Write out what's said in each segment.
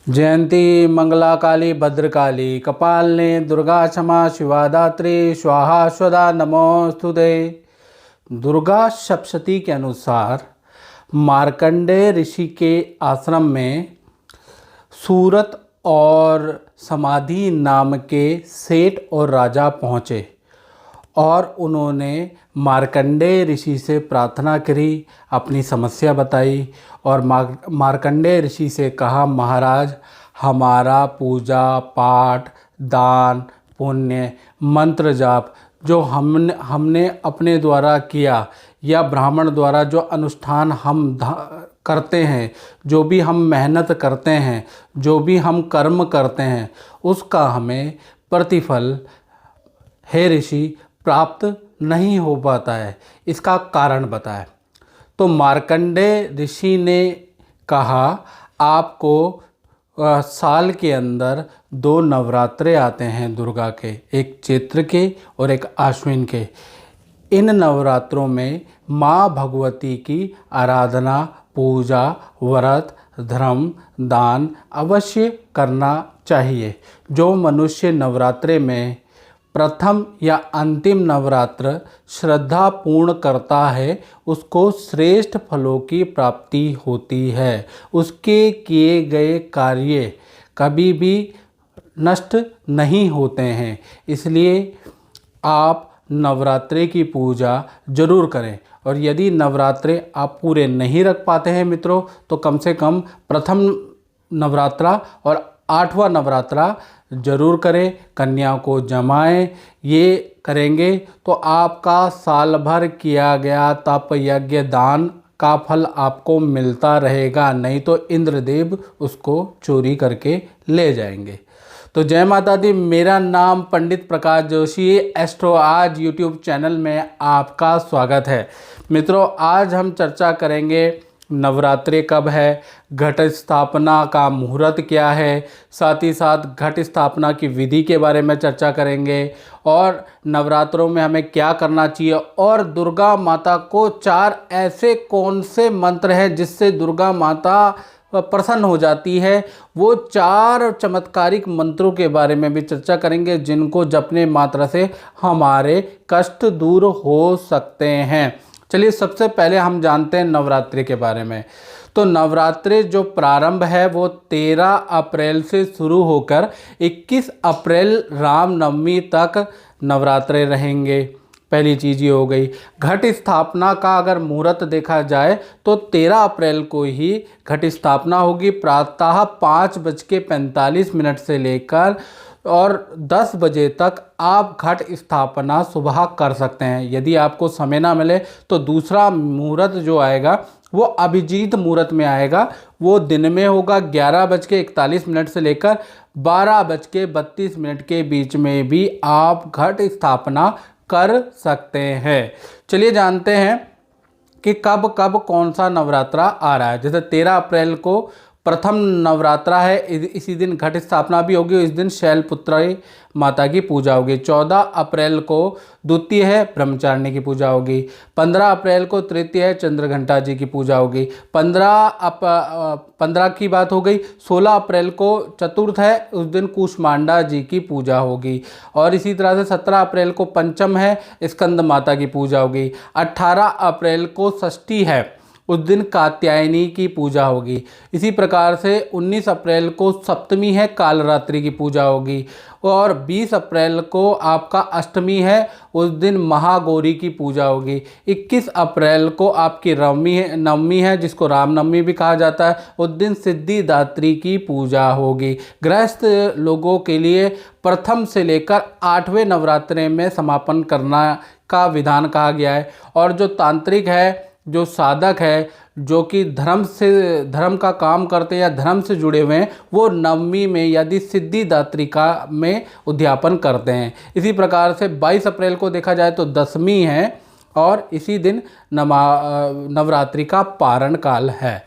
जयंती मंगला काली भद्रकाली कपालिनी दुर्गा क्षमा शिवा दात्री स्वाहा स्वधा नमोस्तुते। दुर्गा सप्तशती के अनुसार मार्कंडेय ऋषि के आश्रम में सूरत और समाधि नाम के सेठ और राजा पहुँचे और उन्होंने मार्कंडेय ऋषि से प्रार्थना करी, अपनी समस्या बताई और मार्कंडेय ऋषि से कहा, महाराज हमारा पूजा पाठ दान पुण्य मंत्र जाप जो हमने अपने द्वारा किया या ब्राह्मण द्वारा जो अनुष्ठान हम करते हैं, जो भी हम मेहनत करते हैं, जो भी हम कर्म करते हैं, उसका हमें प्रतिफल हे ऋषि प्राप्त नहीं हो पाता है, इसका कारण बताएं। तो मार्कंडेय ऋषि ने कहा, आपको साल के अंदर 2 नवरात्रे आते हैं दुर्गा के, एक चैत्र के और एक आश्विन के। इन नवरात्रों में माँ भगवती की आराधना पूजा व्रत धर्म दान अवश्य करना चाहिए। जो मनुष्य नवरात्रे में प्रथम या अंतिम नवरात्र श्रद्धा पूर्ण करता है, उसको श्रेष्ठ फलों की प्राप्ति होती है। उसके किए गए कार्य कभी भी नष्ट नहीं होते हैं। इसलिए आप नवरात्रे की पूजा जरूर करें और यदि नवरात्रे आप पूरे नहीं रख पाते हैं मित्रों, तो कम से कम प्रथम नवरात्रा और 8वां नवरात्रा जरूर करें। कन्या को जमाएं। ये करेंगे तो आपका साल भर किया गया तप यज्ञ दान का फल आपको मिलता रहेगा, नहीं तो इंद्रदेव उसको चोरी करके ले जाएंगे। तो जय माता दी। मेरा नाम पंडित प्रकाश जोशी, एस्ट्रो आज यूट्यूब चैनल में आपका स्वागत है। मित्रों, आज हम चर्चा करेंगे नवरात्रि कब है, घट स्थापना का मुहूर्त क्या है, साथ ही साथ घट स्थापना की विधि के बारे में चर्चा करेंगे और नवरात्रों में हमें क्या करना चाहिए और दुर्गा माता को 4 ऐसे कौन से मंत्र हैं जिससे दुर्गा माता प्रसन्न हो जाती है। वो 4 चमत्कारिक मंत्रों के बारे में भी चर्चा करेंगे जिनको जपने मात्र से हमारे कष्ट दूर हो सकते हैं। चलिए, सबसे पहले हम जानते हैं नवरात्रि के बारे में। तो नवरात्रि जो प्रारंभ है वो 13 अप्रैल से शुरू होकर 21 अप्रैल रामनवमी तक नवरात्रे रहेंगे। पहली चीज़ ये हो गई। घट स्थापना का अगर मुहूर्त देखा जाए तो 13 अप्रैल को ही घट स्थापना होगी। प्रातः 5:45 से लेकर और 10 बजे तक आप घट स्थापना सुबह कर सकते हैं। यदि आपको समय ना मिले तो दूसरा मुहूर्त जो आएगा वो अभिजीत मुहूर्त में आएगा। वो दिन में होगा 11:41 से लेकर 12:32 के बीच में भी आप घट स्थापना कर सकते हैं। चलिए जानते हैं कि कब कब कौन सा नवरात्रा आ रहा है। जैसे 13 अप्रैल को प्रथम नवरात्रा है, इसी दिन घट स्थापना भी होगी। इस दिन शैलपुत्री माता की पूजा होगी। 14 अप्रैल को द्वितीय है, ब्रह्मचारिणी की पूजा होगी। 15 अप्रैल को तृतीय है, चंद्रघंटा जी की पूजा होगी। 15 की बात हो गई। 16 अप्रैल को चतुर्थ है, उस दिन कूष्मांडा जी की पूजा होगी। और इसी तरह से 17 अप्रैल को पंचम है, स्कंद माता की पूजा होगी। 18 अप्रैल को षष्ठी है, उस दिन कात्यायनी की पूजा होगी। इसी प्रकार से 19 अप्रैल को सप्तमी है, कालरात्रि की पूजा होगी। और 20 अप्रैल को आपका अष्टमी है, उस दिन महागौरी की पूजा होगी। 21 अप्रैल को आपकी नवमी है, जिसको रामनवमी भी कहा जाता है, उस दिन सिद्धिदात्री की पूजा होगी। गृहस्थ लोगों के लिए प्रथम से लेकर 8वें नवरात्रे में समापन करना का विधान कहा गया है। और जो तांत्रिक है, जो साधक है, जो कि धर्म का काम करते हैं या धर्म से जुड़े हुए हैं, वो नवमी में यदि सिद्धिदात्री का में उद्यापन करते हैं। इसी प्रकार से 22 अप्रैल को देखा जाए तो दशमी है और इसी दिन नवरात्रि का पारण काल है।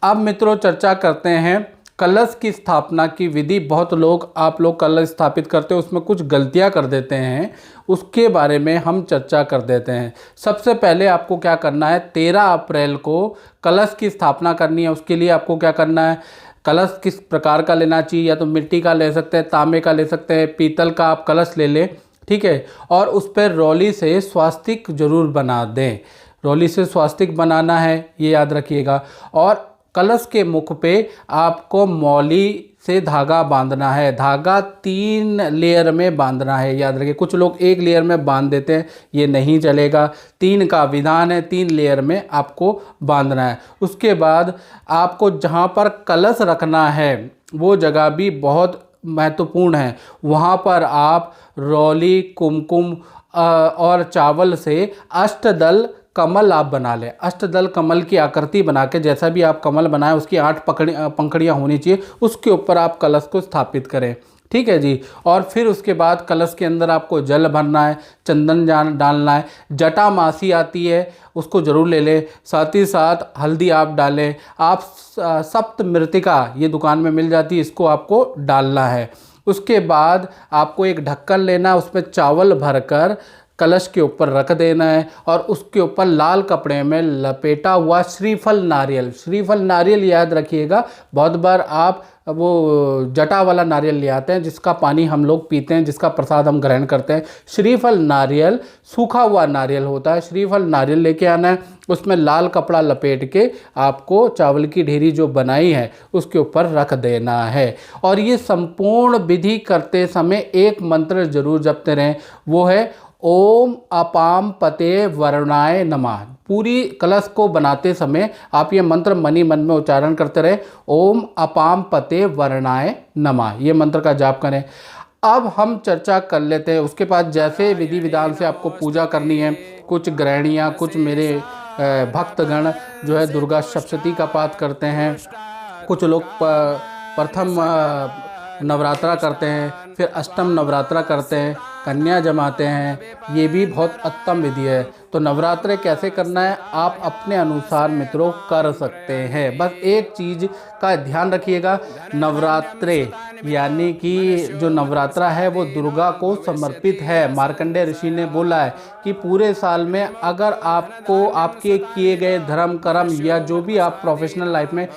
अब मित्रों चर्चा करते हैं कलश की स्थापना की विधि। बहुत लोग आप लोग कलश स्थापित करते हो, उसमें कुछ गलतियां कर देते हैं, उसके बारे में हम चर्चा कर देते हैं। सबसे पहले आपको क्या करना है, 13 अप्रैल को कलश की स्थापना करनी है। उसके लिए आपको क्या करना है, कलश किस प्रकार का लेना चाहिए, या तो मिट्टी का ले सकते हैं, तांबे का ले सकते हैं, पीतल का आप कलश ले लें, ठीक है। और उस पर रोली से स्वास्तिक जरूर बना दें, रोली से स्वास्तिक बनाना है, ये याद रखिएगा। और कलश के मुख पे आपको मौली से धागा बांधना है, धागा 3 लेयर में बांधना है, याद रखिए। कुछ लोग 1 लेयर में बांध देते हैं, ये नहीं चलेगा, 3 का विधान है, 3 लेयर में आपको बांधना है। उसके बाद आपको जहाँ पर कलश रखना है वो जगह भी बहुत महत्वपूर्ण है, वहाँ पर आप रोली, कुमकुम और चावल से अष्टदल कमल आप बना लें। अष्टदल कमल की आकृति बना के, जैसा भी आप कमल बनाएं उसकी 8 पंखड़ियाँ होनी चाहिए, उसके ऊपर आप कलश को स्थापित करें, ठीक है जी। और फिर उसके बाद कलश के अंदर आपको जल भरना है, चंदन डालना है, जटा मासी आती है उसको ज़रूर ले लें, साथ ही साथ हल्दी आप डालें। आप सप्त मृतिका ये दुकान में मिल जाती है, इसको आपको डालना है। उसके बाद आपको एक ढक्कन लेना, उसमें चावल भरकर कलश के ऊपर रख देना है, और उसके ऊपर लाल कपड़े में लपेटा हुआ श्रीफल नारियल, श्रीफल नारियल याद रखिएगा। बहुत बार आप वो जटा वाला नारियल ले आते हैं जिसका पानी हम लोग पीते हैं, जिसका प्रसाद हम ग्रहण करते हैं। श्रीफल नारियल सूखा हुआ नारियल होता है, श्रीफल नारियल लेके आना है, उसमें लाल कपड़ा लपेट के आपको चावल की ढेरी जो बनाई है उसके ऊपर रख देना है। और ये संपूर्ण विधि करते समय एक मंत्र जरूर जपते रहें, वो है ओम अपाम पते वरुणाय नमः। पूरी कलश को बनाते समय आप ये मंत्र मनी मन में उच्चारण करते रहे, ओम अपाम पते वरुणाय नमः, ये मंत्र का जाप करें। अब हम चर्चा कर लेते हैं उसके बाद, जैसे विधि विधान से आपको पूजा करनी है। कुछ गृहिणियाँ, कुछ मेरे भक्तगण जो है दुर्गा सप्तशती का पाठ करते हैं, कुछ लोग प्रथम नवरात्रा करते हैं, फिर अष्टम नवरात्रा करते हैं, कन्या जमाते हैं, ये भी बहुत उत्तम विधि है। तो नवरात्रे कैसे करना है आप अपने अनुसार मित्रों कर सकते हैं। बस एक चीज़ का ध्यान रखिएगा, नवरात्रे यानी कि जो नवरात्रा है वो दुर्गा को समर्पित है। मार्कंडेय ऋषि ने बोला है कि पूरे साल में अगर आपको आपके किए गए धर्म कर्म या जो भी आप प्रोफेशनल लाइफ में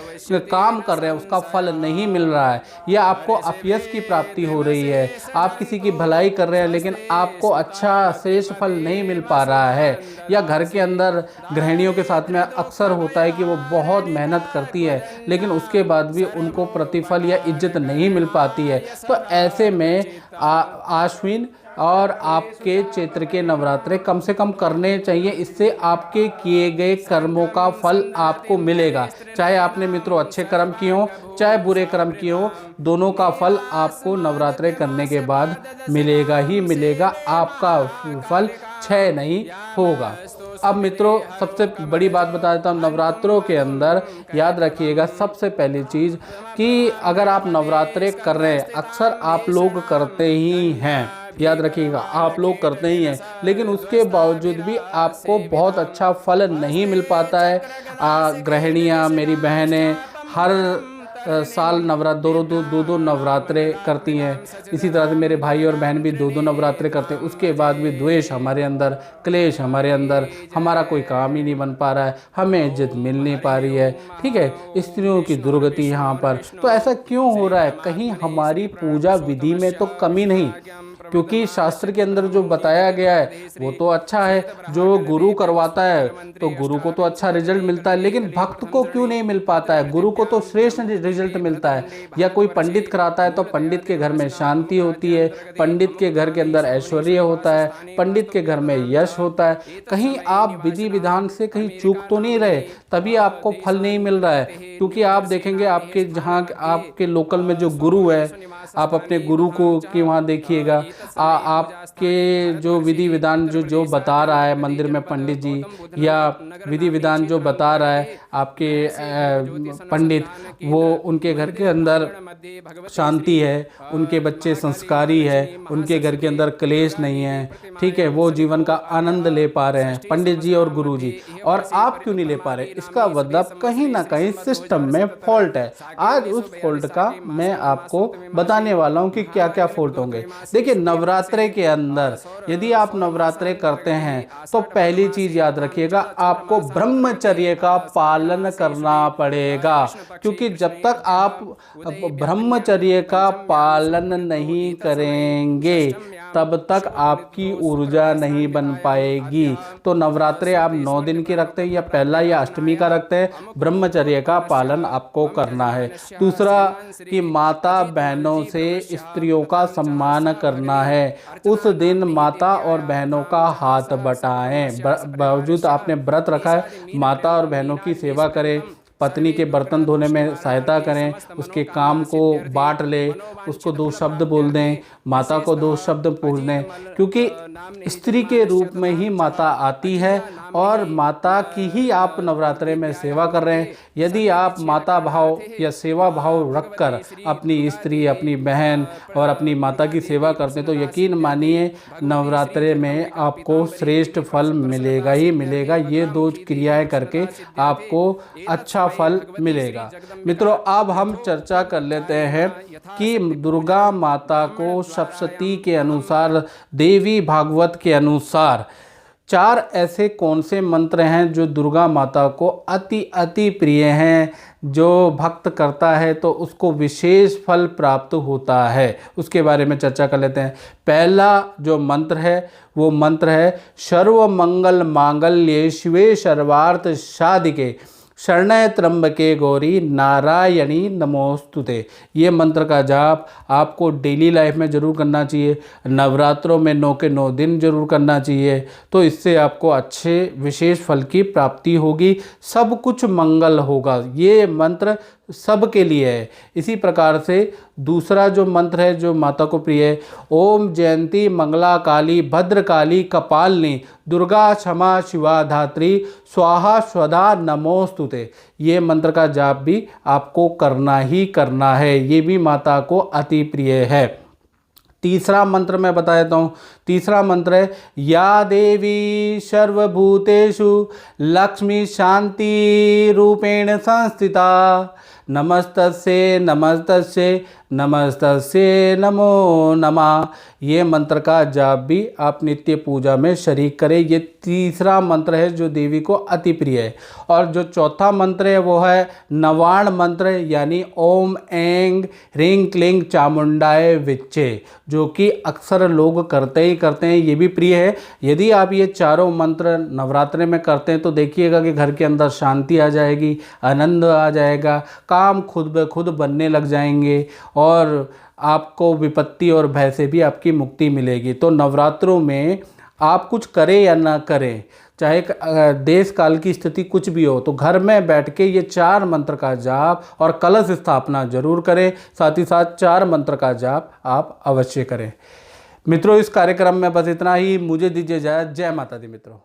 काम कर रहे हैं उसका फल नहीं मिल रहा है, या आपको अपयश की प्राप्ति हो रही है, आप किसी की भलाई कर रहे हैं लेकिन आपको अच्छा शेष फल नहीं मिल पा रहा है, या घर के अंदर गृहिणियों के साथ में अक्सर होता है कि वो बहुत मेहनत करती है लेकिन उसके बाद भी उनको प्रतिफल या इज्जत नहीं मिल पाती है, तो ऐसे में आश्विन और आपके क्षेत्र के नवरात्रे कम से कम करने चाहिए। इससे आपके किए गए कर्मों का फल आपको मिलेगा, चाहे आपने मित्रों अच्छे कर्म किए हों चाहे बुरे कर्म किए हों, दोनों का फल आपको नवरात्रे करने के बाद मिलेगा ही मिलेगा, आपका फल क्षय नहीं होगा। अब मित्रों सबसे बड़ी बात बता देता हूँ, नवरात्रों के अंदर याद रखिएगा सबसे पहली चीज़ कि अगर आप नवरात्रे कर रहे हैं, अक्सर आप लोग करते ही हैं, याद रखिएगा आप लोग करते ही हैं, लेकिन उसके बावजूद भी आपको बहुत अच्छा फल नहीं मिल पाता है। गृहिणियाँ, मेरी बहनें हर साल दो नवरात्रे करती हैं, इसी तरह से मेरे भाई और बहन भी 2 नवरात्रे करते हैं, उसके बाद भी द्वेष हमारे अंदर, क्लेश हमारे अंदर, हमारा कोई काम ही नहीं बन पा रहा है, हमें इज्जत मिल नहीं पा रही है, ठीक है, स्त्रियों की दुर्गति यहाँ पर। तो ऐसा क्यों हो रहा है? कहीं हमारी पूजा विधि में तो कमी नहीं, क्योंकि शास्त्र के अंदर जो बताया गया है वो तो अच्छा है, जो गुरु करवाता है तो गुरु को तो अच्छा रिजल्ट मिलता है, लेकिन भक्त को क्यों नहीं मिल पाता है? गुरु को तो श्रेष्ठ रिजल्ट मिलता है, या कोई पंडित कराता है तो पंडित के घर में शांति होती है, पंडित के घर के अंदर ऐश्वर्य होता है, पंडित के घर में यश होता है। कहीं आप विधि विधान से कहीं चूक तो नहीं रहे, तभी आपको फल नहीं मिल रहा है। क्योंकि आप देखेंगे आपके जहाँ आपके लोकल में जो गुरु है, आप अपने गुरु को कि वहाँ देखिएगा, आपके जो विधि विधान जो बता रहा है मंदिर में पंडित जी, या विधि विधान जो बता रहा है आपके पंडित, वो उनके घर के अंदर शांति है, उनके बच्चे संस्कारी है, उनके घर के अंदर क्लेश नहीं है, ठीक है, वो जीवन का आनंद ले पा रहे हैं पंडित जी और गुरु जी, और आप क्यों नहीं ले पा रहे? इसका मतलब कहीं ना कहीं सिस्टम में फॉल्ट है। आज उस फॉल्ट का मैं आपको बताने वाला हूँ कि क्या क्या फॉल्ट होंगे। देखिए, नवरात्रे के अंदर यदि आप नवरात्रे करते हैं तो पहली चीज याद रखिएगा, आपको ब्रह्मचर्य का पालन करना पड़ेगा, क्योंकि जब तक आप ब्रह्मचर्य का पालन नहीं करेंगे तब तक आपकी ऊर्जा नहीं बन पाएगी। तो नवरात्रे आप 9 दिन की रखते हैं या पहला या अष्टमी का रखते हैं, ब्रह्मचर्य का पालन आपको करना है। दूसरा कि माता बहनों से स्त्रियों का सम्मान करना है। उस दिन माता और बहनों का हाथ बटाएं। बावजूद आपने व्रत रखा है, माता और बहनों की सेवा करें, पत्नी के बर्तन धोने में सहायता करें, उसके काम को बांट ले, उसको 2 शब्द बोल दें, माता को 2 शब्द बोल दें, क्योंकि स्त्री के रूप में ही माता आती है और माता की ही आप नवरात्रे में सेवा कर रहे हैं। यदि आप माता भाव या सेवा भाव रखकर अपनी स्त्री, अपनी बहन और अपनी माता की सेवा करते हैं तो यकीन मानिए नवरात्रे में आपको श्रेष्ठ फल मिलेगा ही मिलेगा। ये 2 क्रियाएं करके आपको अच्छा फल मिलेगा। मित्रों, अब हम चर्चा कर लेते हैं कि दुर्गा माता को सप्तशती के अनुसार, देवी भागवत के अनुसार 4 ऐसे कौन से मंत्र हैं जो दुर्गा माता को अति प्रिय हैं, जो भक्त करता है तो उसको विशेष फल प्राप्त होता है, उसके बारे में चर्चा कर लेते हैं। पहला जो मंत्र है वो मंत्र है सर्व मंगल मांगल्ये शिवे सर्वार्थ साधिके शरण्य त्र्यंबके गौरी नारायणी नमोस्तुते। ये मंत्र का जाप आपको डेली लाइफ में ज़रूर करना चाहिए, नवरात्रों में 9 के 9 दिन जरूर करना चाहिए। तो इससे आपको अच्छे विशेष फल की प्राप्ति होगी, सब कुछ मंगल होगा। ये मंत्र सबके लिए है। इसी प्रकार से दूसरा जो मंत्र है जो माता को प्रिय है, ओम जयंती मंगला काली भद्रकाली कपालिनी दुर्गा क्षमा शिवा धात्री स्वाहा स्वधा नमोस्तुते। ये मंत्र का जाप भी आपको करना ही करना है, ये भी माता को अति प्रिय है। तीसरा मंत्र मैं बता देता हूँ। तीसरा मंत्र है या देवी सर्वभूतेषु लक्ष्मी शांति रूपेण संस्थिता नमस्तस्ये नमस्तस्ये नमस्तस्ये नमो नमः। ये मंत्र का जाप भी आप नित्य पूजा में शरीक करें। ये तीसरा मंत्र है जो देवी को अति प्रिय है। और जो चौथा मंत्र है वो है नवाण मंत्र, यानी ओम ऐंग ह्रीं क्लीं चामुंडाय विच्चे, जो कि अक्सर लोग करते ही करते हैं, ये भी प्रिय है। यदि आप ये चारों मंत्र नवरात्रे में करते हैं तो देखिएगा कि घर के अंदर शांति आ जाएगी, आनंद आ जाएगा, काम खुद ब खुद बनने लग जाएंगे और आपको विपत्ति और भय से भी आपकी मुक्ति मिलेगी। तो नवरात्रों में आप कुछ करें या ना करें, चाहे देश काल की स्थिति कुछ भी हो, तो घर में बैठ के ये 4 मंत्र का जाप और कलश स्थापना जरूर करें। साथ ही साथ 4 मंत्र का जाप आप अवश्य करें। मित्रों, इस कार्यक्रम में बस इतना ही। मुझे दीजिए इजाज़त। जय माता दी मित्रों।